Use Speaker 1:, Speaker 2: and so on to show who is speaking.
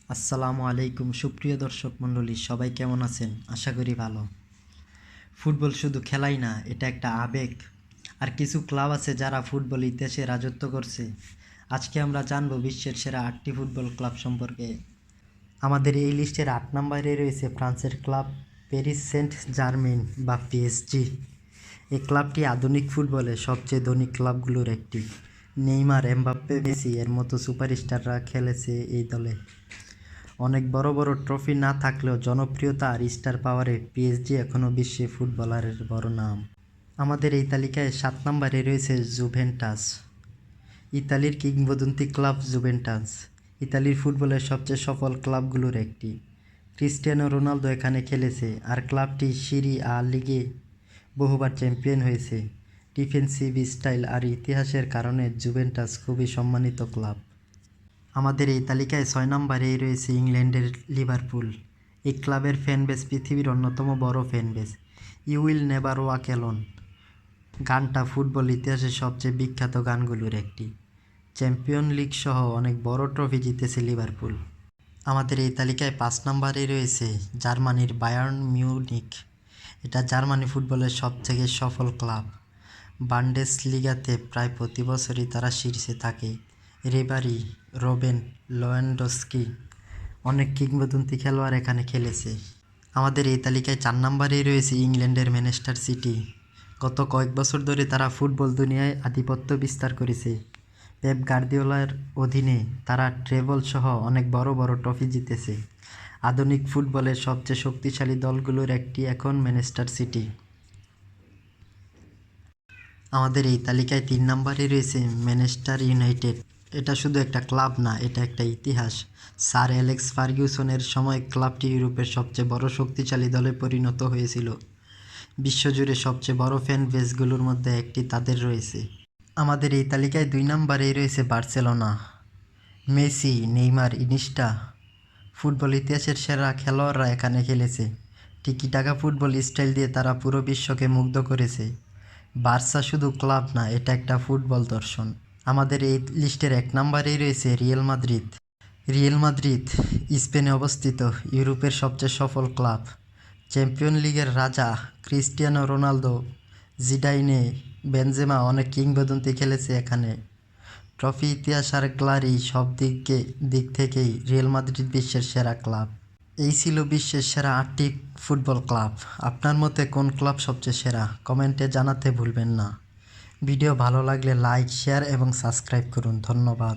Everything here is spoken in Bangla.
Speaker 1: আসসালামু আলাইকুম সুপ্রিয় দর্শক মণ্ডলী, সবাই কেমন আছেন? আশা করি ভালো। ফুটবল শুধু খেলাই না, এটা একটা আবেগ। আর কিছু ক্লাব আছে যারা ফুটবল ইতিহাসে রাজত্ব করছে। আজকে আমরা জানবো বিশ্বের সেরা 8টি ফুটবল ক্লাব সম্পর্কে। আমাদের এই লিস্টের 8 নম্বরে রয়েছে ফ্রান্সের ক্লাব প্যারিস সেন্ট জার্মেইন বা পিএসজি। এই ক্লাবটি আধুনিক ফুটবলে সবচেয়ে ধনী ক্লাবগুলোর একটি। নেইমার, এমবাপ্পে, মেসি এর মতো সুপারস্টাররা খেলেছে এই দলে। অনেক বড় বড় ট্রফি না থাকলেও জনপ্রিয়তা আর স্টার পাওয়ারে পিএসজি এখনও বিশ্বে ফুটবলারের বড় নাম। আমাদের এই তালিকায় 7 নম্বরে রয়েছে জুভেন্টাস। ইতালির কিংবদন্তি ক্লাব জুভেন্টাস ইতালির ফুটবলের সবচেয়ে সফল ক্লাবগুলোর একটি। ক্রিস্টিয়ানো রোনালদো এখানে খেলেছে, আর ক্লাবটি সিরি আ লিগে বহুবার চ্যাম্পিয়ন হয়েছে। ডিফেন্সিভ স্টাইল আর ইতিহাসের কারণে জুভেন্টাস খুবই সম্মানিত ক্লাব। আমাদের এই তালিকায় 6 নম্বরেই রয়েছে ইংল্যান্ডের লিভারপুল। এই ক্লাবের ফ্যানবেস পৃথিবীর অন্যতম বড় fanbase. You will never walk alone গানটা ফুটবল ইতিহাসের সবচেয়ে বিখ্যাত গানগুলোর একটি। চ্যাম্পিয়ন লিগ সহ অনেক বড় ট্রফি জিতেছে লিভারপুল। আমাদের এই তালিকায় 5 নম্বরেই রয়েছে জার্মানির বায়ার্ন মিউনিখ। এটা জার্মানি ফুটবলের সবথেকে সফল ক্লাব। বান্ডেসলিগাতে প্রায় প্রতি বছরই তারা শীর্ষে থাকে। রিবারি, রোবেন, লেভানডস্কি অনেক কিংবদন্তি খেলোয়াড় এখানে খেলেছে। আমাদের এই তালিকায় 4 নম্বরেই রয়েছে ইংল্যান্ডের ম্যানচেস্টার সিটি। গত কয়েক বছর ধরে তারা ফুটবল দুনিয়ায় আধিপত্য বিস্তার করেছে। পেপ গার্দিওলার অধীনে তারা ট্রেবল সহ অনেক বড় বড় ট্রফি জিতেছে। আধুনিক ফুটবলের সবচেয়ে শক্তিশালী দলগুলোর একটি এখন ম্যানচেস্টার সিটি। আমাদের এই তালিকায় 3 নম্বরে রয়েছে ম্যানচেস্টার ইউনাইটেড। এটা শুধু একটা ক্লাব না, এটা একটা ইতিহাস। স্যার অ্যালেক্স ফার্গুসনের সময় ক্লাবটি ইউরোপের সবচেয়ে বড় শক্তিশালী দলে পরিণত হয়েছিল। বিশ্বজুড়ে সবচেয়ে বড় ফ্যান বেসগুলোর মধ্যে একটি তাদের রয়েছে। আমাদের এই তালিকায় 2 নম্বরেই রয়েছে Barcelona. Messi, Neymar, Iniesta football ইতিহাসের সেরা খেলোয়াড়রা এখানে খেলেছে। টিকি-টাকা ফুটবল স্টাইল দিয়ে তারা পুরো বিশ্বকে মুগ্ধ করেছে। বার্সা শুধু ক্লাব না, এটা একটা ফুটবল দর্শন। আমাদের এই লিস্টের 1 নম্বরেই রয়েছে রিয়াল মাদ্রিদ। রিয়াল মাদ্রিদ স্পেনে অবস্থিত, ইউরোপের সবচেয়ে সফল ক্লাব। চ্যাম্পিয়ন লিগের রাজা ক্রিস্টিয়ানো রোনালদো, জিডাইনে, বেনজেমা অনেক কিংবদন্তি খেলেছে এখানে। ট্রফি, ইতিহাস আর গ্লারি সব দিক থেকেই রিয়াল মাদ্রিদ বিশ্বের সেরা ক্লাব। এই ছিল বিশ্বের সেরা 8টি ফুটবল ক্লাব। আপনার মতে কোন ক্লাব সবচেয়ে সেরা? কমেন্টে জানাতে ভুলবেন না। ভিডিও ভালো লাগলে লাইক, শেয়ার এবং সাবস্ক্রাইব করুন। ধন্যবাদ।